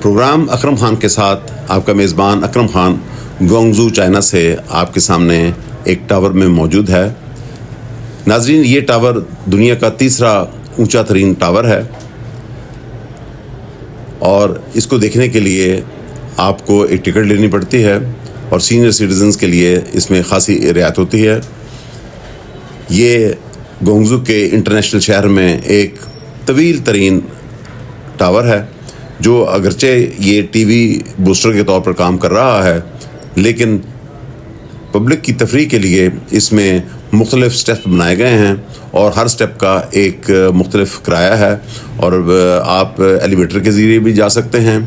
Programme Akram Khan के साथ आपका मेज़बान अकरम खान ग्वांगझू चाइना से आपके सामने एक टावर में मौजूद है। नाजरीन, ये टावर दुनिया का तीसरा ऊंचा तरीन टावर है और इसको देखने के लिए आपको एक टिकट लेनी पड़ती है और सीनियर सिटीजन्स के लिए इसमें खासी रियायत होती है। ये ग्वांगझू के इंटरनेशनल शहर में एक तवील तरीन टावर है जो अगरचे ये टीवी बूस्टर के तौर पर काम कर रहा है, लेकिन पब्लिक की तफरीह के लिए इसमें मुख्तलिफ स्टेप्स बनाए गए हैं और हर स्टेप का एक मुख्तलिफ किराया है और आप एलिवेटर के ज़रिए भी जा सकते हैं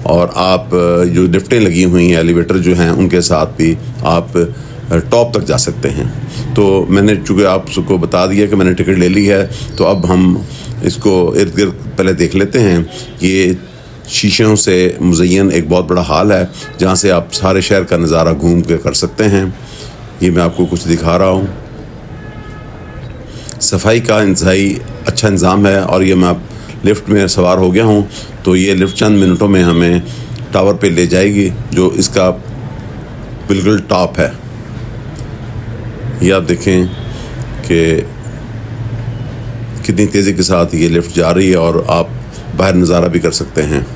और आप जो लिफ्टें लगी हुई हैं एलिवेटर जो हैं उनके साथ भी आप टॉप तक जा सकते हैं। तो मैंने चूँकि आप सबको बता दिया कि मैंने टिकट ले ली है, तो अब हम इसको इर्द गिर्द पहले देख लेते हैं। ये शीशों से मुज़य्यन एक बहुत बड़ा हाल है जहाँ से आप सारे शहर का नज़ारा घूम के कर सकते हैं। ये मैं आपको कुछ दिखा रहा हूँ। सफाई का इंतहाई अच्छा इंतज़ाम है और ये मैं लिफ्ट में सवार हो गया हूँ, तो ये लिफ्ट चंद मिनटों में हमें टावर पे ले जाएगी जो इसका बिल्कुल टॉप है। ये आप देखें कि कितनी तेज़ी के साथ ये लिफ्ट जा रही है और आप बाहर नज़ारा भी कर सकते हैं।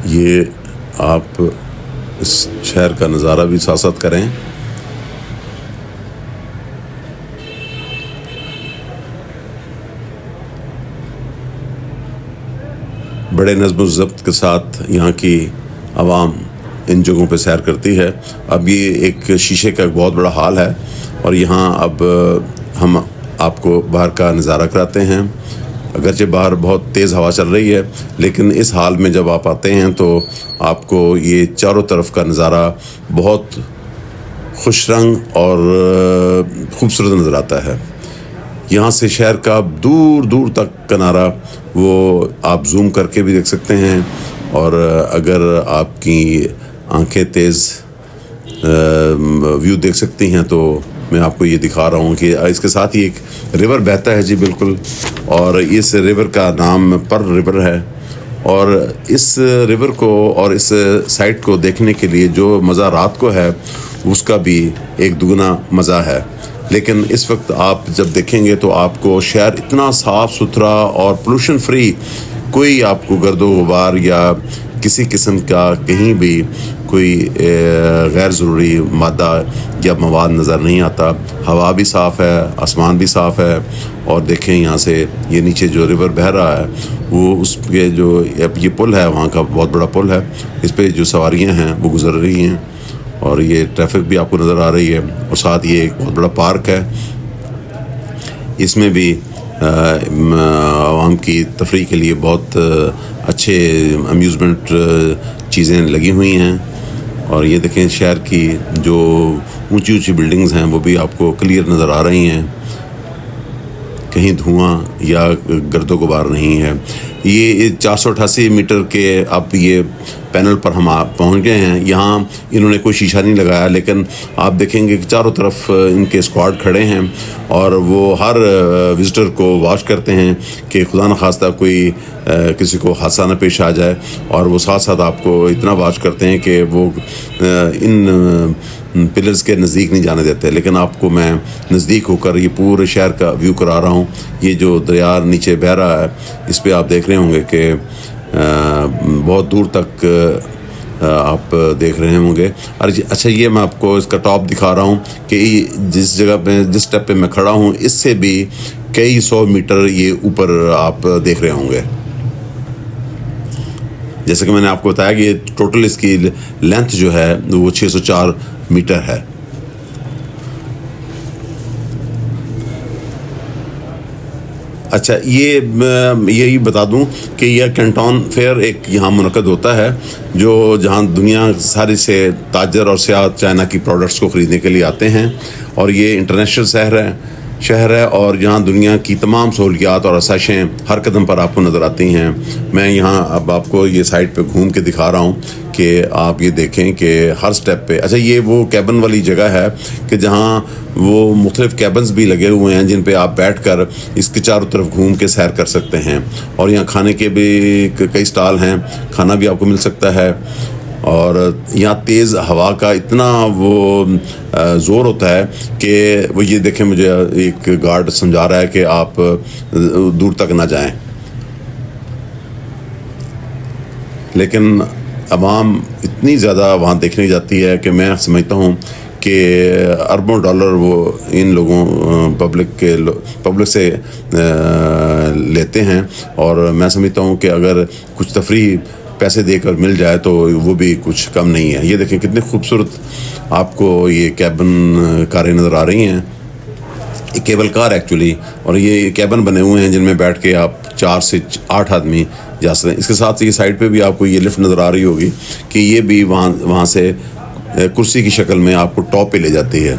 ये आप इस शहर का नज़ारा भी साथ साथ करें। बड़े नज़्म ज़ब्त के साथ यहाँ की आवाम इन जगहों पे सैर करती है। अब ये एक शीशे का बहुत बड़ा हाल है और यहाँ अब हम आपको बाहर का नज़ारा कराते हैं। अगरचे बाहर बहुत तेज़ हवा चल रही है, लेकिन इस हाल में जब आप आते हैं तो आपको ये चारों तरफ का नज़ारा बहुत खुश रंग और ख़ूबसूरत नज़र आता है। यहाँ से शहर का दूर दूर तक किनारा वो आप जूम करके भी देख सकते हैं और अगर आपकी आंखें तेज़ व्यू देख सकती हैं तो मैं आपको ये दिखा रहा हूँ कि इसके साथ ही एक रिवर बहता है जी बिल्कुल, और इस रिवर का नाम पर रिवर है और इस रिवर को और इस साइट को देखने के लिए जो मज़ा रात को है उसका भी एक दुगना मज़ा है। लेकिन इस वक्त आप जब देखेंगे तो आपको शहर इतना साफ़ सुथरा और पोल्यूशन फ्री, कोई आपको गर्दो गुबार या किसी किस्म का कहीं भी कोई गैर ज़रूरी मादा या मवाद नज़र नहीं आता। हवा भी साफ़ है, आसमान भी साफ़ है और देखें यहाँ से ये नीचे जो रिवर बह रहा है वो उसके जो ये पुल है वहाँ का बहुत बड़ा पुल है, इस पर जो सवारियाँ हैं वो गुज़र रही हैं और ये ट्रैफिक भी आपको नज़र आ रही है और साथ ये एक बहुत बड़ा पार्क है। इसमें भी आवाम की तफरीह के लिए बहुत अच्छे अम्यूज़मेंट चीज़ें लगी हुई हैं और ये देखें शहर की जो ऊंची ऊंची बिल्डिंग्स हैं वो भी आपको क्लियर नज़र आ रही हैं, कहीं धुआं या गर्दो गुबार नहीं है। ये 488 मीटर के अब ये पैनल पर हम पहुंच गए हैं। यहाँ इन्होंने कोई शीशा नहीं लगाया, लेकिन आप देखेंगे कि चारों तरफ इनके स्क्वाड खड़े हैं और वो हर विज़िटर को वॉच करते हैं कि खुदा न खास्ता कोई किसी को हादसा न पेश आ जाए, और वो साथ साथ आपको इतना वॉच करते हैं कि वो इन पिलर्स के नज़दीक नहीं जाने देते। लेकिन आपको मैं नज़दीक होकर ये पूरे शहर का व्यू करा रहा हूँ। ये जो दरिया नीचे बह रहा है इस पे आप देख रहे होंगे कि बहुत दूर तक आप देख रहे होंगे। अच्छा, ये मैं आपको इसका टॉप दिखा रहा हूँ कि जिस जगह पे जिस स्टेप पे मैं खड़ा हूँ इससे भी कई 100 मीटर ये ऊपर आप देख रहे होंगे। जैसे कि मैंने आपको बताया कि टोटल इसकी लेंथ जो है वो 604 मीटर है। अच्छा, ये यही बता दूं कि यह कैंटोन फेयर एक यहाँ मुनक़द होता है जो जहाँ दुनिया सारी से ताजर और सियाह चाइना की प्रोडक्ट्स को ख़रीदने के लिए आते हैं और ये इंटरनेशनल शहर है शहर है और यहाँ दुनिया की तमाम सहूलियात और आसाइशें हर कदम पर आपको नज़र आती हैं। मैं यहाँ अब आपको ये साइड पे घूम के दिखा रहा हूँ कि आप ये देखें कि हर स्टेप पे, अच्छा ये वो कैबन वाली जगह है कि जहाँ वो मुख्तलिफ़ कैबन्स भी लगे हुए हैं जिन पे आप बैठकर इसके चारों तरफ घूम के सैर कर सकते हैं। और यहाँ खाने के भी कई स्टॉल हैं, खाना भी आपको मिल सकता है। और यहाँ तेज़ हवा का इतना वो ज़ोर होता है कि वो ये देखें, मुझे एक गार्ड समझा रहा है कि आप दूर तक ना जाएं, लेकिन आवाम इतनी ज़्यादा वहाँ देखने जाती है कि मैं समझता हूँ कि अरबों डॉलर वो इन लोगों पब्लिक से लेते हैं। और मैं समझता हूँ कि अगर कुछ तफरीह पैसे देकर मिल जाए तो वो भी कुछ कम नहीं है। ये देखें कितने खूबसूरत आपको ये कैबन कारें नज़र आ रही हैं, ये केबल कार एक्चुअली, और ये कैबन बने हुए हैं जिनमें बैठ के आप 4 से 8 आदमी जा सकते हैं। इसके साथ ये साइड पे भी आपको ये लिफ्ट नज़र आ रही होगी कि ये भी वहाँ से कुर्सी की शक्ल में आपको टॉप पे ले जाती है।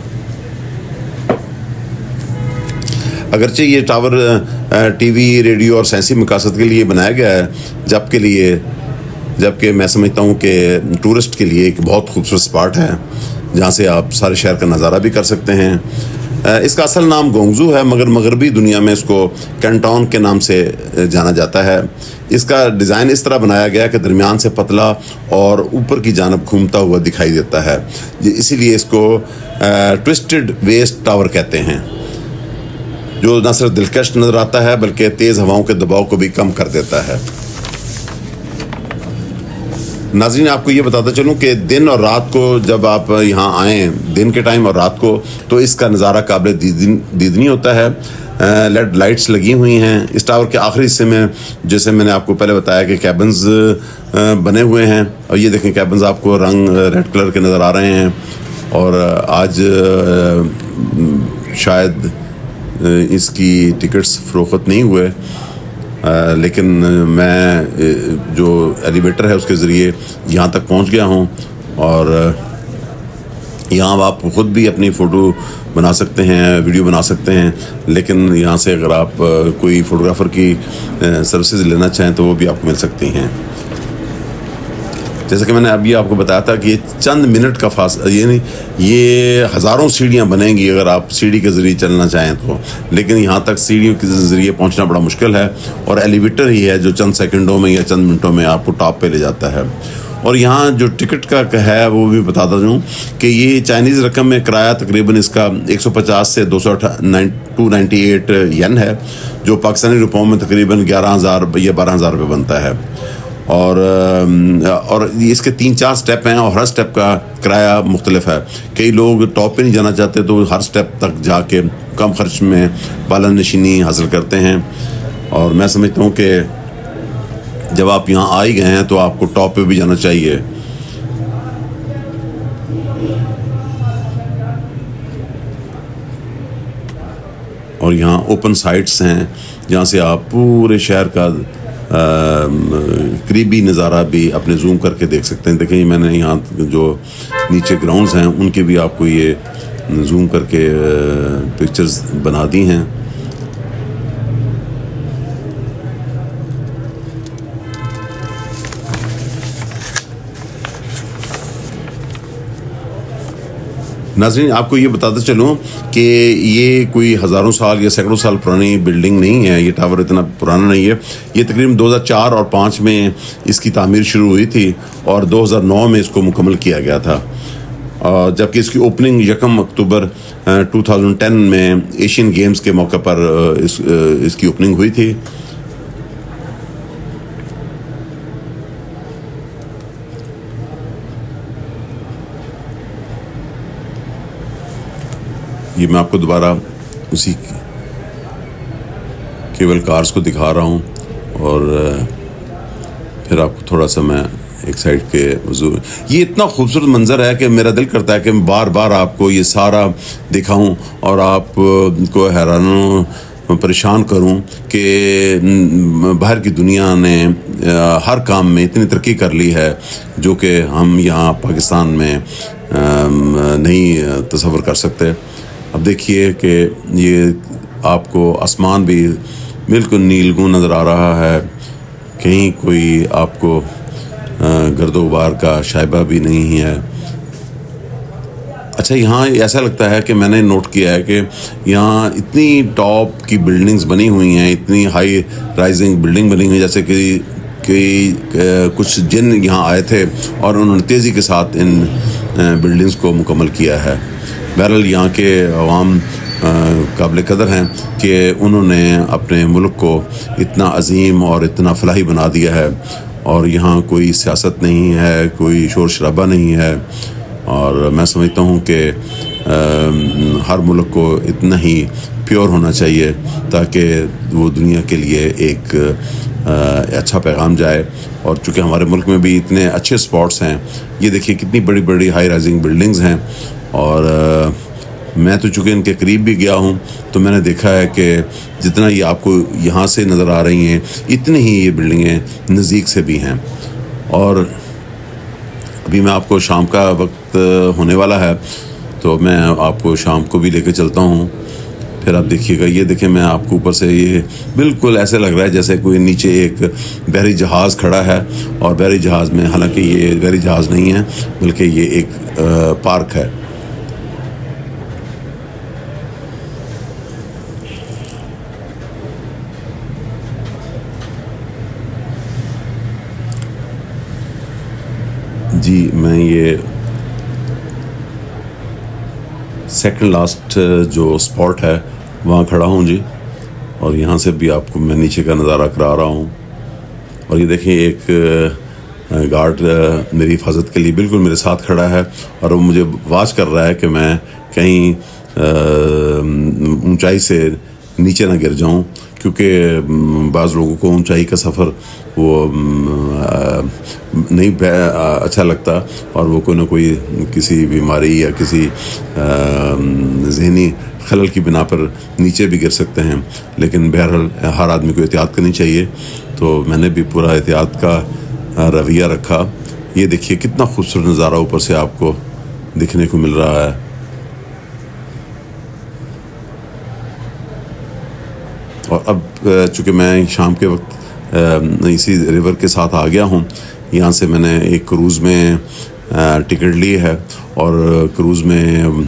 अगरचे ये टावर टीवी, रेडियो और साइंसी मकासद के लिए बनाया गया है, जबकि मैं समझता हूँ कि टूरिस्ट के लिए एक बहुत खूबसूरत स्पॉट है जहाँ से आप सारे शहर का नज़ारा भी कर सकते हैं। इसका असल नाम गोंगजू है, मगर मगरबी दुनिया में इसको कैंटोन के नाम से जाना जाता है। इसका डिज़ाइन इस तरह बनाया गया कि दरमियान से पतला और ऊपर की जानब घूमता हुआ दिखाई देता है, इसीलिए इसको ट्विस्टेड वेस्ट टावर कहते हैं, जो न सिर्फ दिलकश नज़र आता है बल्कि तेज़ हवाओं के दबाव को भी कम कर देता है। नाज़रीन, आपको ये बताता चलूँ कि दिन और रात को जब आप यहाँ आएँ, दिन के टाइम और रात को, तो इसका नज़ारा काबिल दीदनी होता है। लेड लाइट्स लगी हुई हैं इस टावर के आखिरी हिस्से में, जैसे मैंने आपको पहले बताया कि कैबन्स बने हुए हैं। और ये देखें कैबन्स आपको रंग रेड कलर के नज़र आ रहे हैं। और आज शायद इसकी टिकट्स फ़रोख्त नहीं हुए, लेकिन मैं जो एलिवेटर है उसके ज़रिए यहाँ तक पहुँच गया हूँ। और यहाँ आप ख़ुद भी अपनी फ़ोटो बना सकते हैं, वीडियो बना सकते हैं, लेकिन यहाँ से अगर आप कोई फ़ोटोग्राफ़र की सर्विसेज लेना चाहें तो वो भी आपको मिल सकती हैं। जैसे कि मैंने अभी आपको बताया था कि ये चंद मिनट का ये नहीं, ये हज़ारों सीढ़ियाँ बनेंगी अगर आप सीढ़ी के ज़रिए चलना चाहें तो, लेकिन यहाँ तक सीढ़ियों के ज़रिए पहुँचना बड़ा मुश्किल है। और एलिवेटर ही है जो चंद सेकंडों में या चंद मिनटों में आपको टॉप पे ले जाता है। और यहाँ जो टिकट का है वो भी बताता हूँ कि ये चाइनीज़ रकम में किराया तकरीबन इसका 150 से 298 येन है, जो पाकिस्तानी रुपयों में तकरीबन 11,000 या 12,000 रुपये बनता है। और इसके 3-4 स्टेप हैं और हर स्टेप का किराया मुख्तलिफ है। कई लोग टॉप पे नहीं जाना चाहते तो हर स्टेप तक जाके कम खर्च में बाला नशीनी हासिल करते हैं। और मैं समझता हूँ कि जब आप यहाँ आ ही गए हैं तो आपको टॉप पे भी जाना चाहिए। और यहाँ ओपन साइट्स हैं जहाँ से आप पूरे शहर का करीबी नज़ारा भी अपने जूम करके देख सकते हैं। देखिए मैंने यहाँ जो नीचे ग्राउंड्स हैं उनके भी आपको ये जूम करके पिक्चर्स बना दी हैं। नाज़रीन, आपको ये बताते चलूँ कि ये कोई हज़ारों साल या सैकड़ों साल पुरानी बिल्डिंग नहीं है, ये टावर इतना पुराना नहीं है। ये तकरीबन 2004 और 5 में इसकी तामीर शुरू हुई थी और 2009 में इसको मुकम्मल किया गया था। जबकि इसकी ओपनिंग 1 अक्टूबर 2010 में एशियन गेम्स के मौके पर इसकी ओपनिंग हुई थी। ये मैं आपको दोबारा उसी केबल कार्स को दिखा रहा हूँ और फिर आपको थोड़ा सा मैं एक साइड के ये इतना खूबसूरत मंज़र है कि मेरा दिल करता है कि मैं बार बार आपको ये सारा दिखाऊं और आपको हैरान परेशान करूं कि बाहर की दुनिया ने हर काम में इतनी तरक्की कर ली है जो कि हम यहाँ पाकिस्तान में नहीं तसव्वुर कर सकते। अब देखिए कि ये आपको आसमान भी बिल्कुल नीलगूं नज़र आ रहा है, कहीं कोई आपको गर्दो गुबार का शाइबा भी नहीं है। अच्छा, यहाँ ऐसा लगता है कि मैंने नोट किया है कि यहाँ इतनी टॉप की बिल्डिंग्स बनी हुई हैं, इतनी हाई राइजिंग बिल्डिंग बनी हुई है, जैसे कि कुछ जिन यहाँ आए थे और उन्होंने तेज़ी के साथ इन बिल्डिंग्स को मुकम्मल किया है। बहरहाल यहाँ के अवाम काबिल कदर हैं कि उन्होंने अपने मुल्क को इतना अजीम और इतना फलाही बना दिया है, और यहाँ कोई सियासत नहीं है, कोई शोर शराबा नहीं है। और मैं समझता हूँ कि हर मुल्क को इतना ही प्योर होना चाहिए ताकि वो दुनिया के लिए एक अच्छा पैगाम जाए। और चूँकि हमारे मुल्क में भी इतने अच्छे स्पॉट्स हैं, ये देखिए कितनी बड़ी बड़ी हाई राइजिंग बिल्डिंग्स हैं, और मैं तो चूँकि इनके करीब भी गया हूँ तो मैंने देखा है कि जितना ये आपको यहाँ से नज़र आ रही हैं, इतनी ही ये बिल्डिंगें नज़दीक से भी हैं। और अभी मैं आपको शाम का वक्त होने वाला है, तो मैं आपको शाम को भी लेकर चलता हूँ। फिर आप देखिएगा, ये देखें, मैं आपको ऊपर से ये बिल्कुल ऐसे लग रहा है जैसे कोई नीचे एक बहरी जहाज़ खड़ा है, और बहरी जहाज़ में, हालांकि ये बहरी जहाज़ नहीं है बल्कि ये एक पार्क है। जी, मैं ये सेकंड लास्ट जो स्पॉट है वहाँ खड़ा हूँ जी, और यहाँ से भी आपको मैं नीचे का नज़ारा करा रहा हूँ। और ये देखिए, एक गार्ड मेरी हिफाजत के लिए बिल्कुल मेरे साथ खड़ा है, और वो मुझे वाच कर रहा है कि मैं कहीं ऊंचाई से नीचे ना गिर जाऊँ, क्योंकि बाज़ लोगों को ऊंचाई का सफ़र वो नहीं अच्छा लगता, और वो कोई ना कोई किसी बीमारी या किसी जहनी खलल की बिना पर नीचे भी गिर सकते हैं। लेकिन बहरहाल हर आदमी को एहतियात करनी चाहिए, तो मैंने भी पूरा एहतियात का रवैया रखा। ये देखिए कितना खूबसूरत नज़ारा ऊपर से आपको दिखने को मिल रहा है। और अब चूँकि मैं शाम के वक्त इसी रिवर के साथ आ गया हूँ, यहाँ से मैंने एक क्रूज़ में टिकट ली है, और क्रूज़ में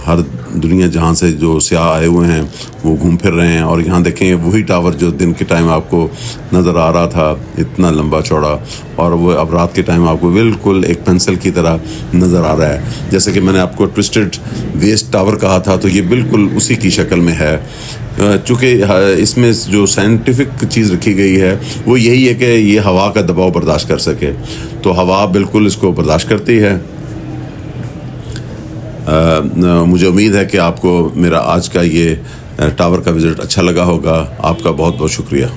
हर दुनिया जहाँ से जो सियाह आए हुए हैं वो घूम फिर रहे हैं। और यहाँ देखें, वही टावर जो दिन के टाइम आपको नज़र आ रहा था, इतना लंबा चौड़ा, और वो अब रात के टाइम आपको बिल्कुल एक पेंसिल की तरह नज़र आ रहा है। जैसे कि मैंने आपको ट्विस्टेड वेस्ट टावर कहा था, तो ये बिल्कुल उसी की शक्ल में है। चूँकि इसमें जो साइंटिफिक चीज़ रखी गई है वो यही है कि ये हवा का दबाव बर्दाश्त कर सके, तो हवा बिल्कुल इसको बर्दाश्त करती है। मुझे उम्मीद है कि आपको मेरा आज का ये टावर का विज़िट अच्छा लगा होगा। आपका बहुत बहुत शुक्रिया।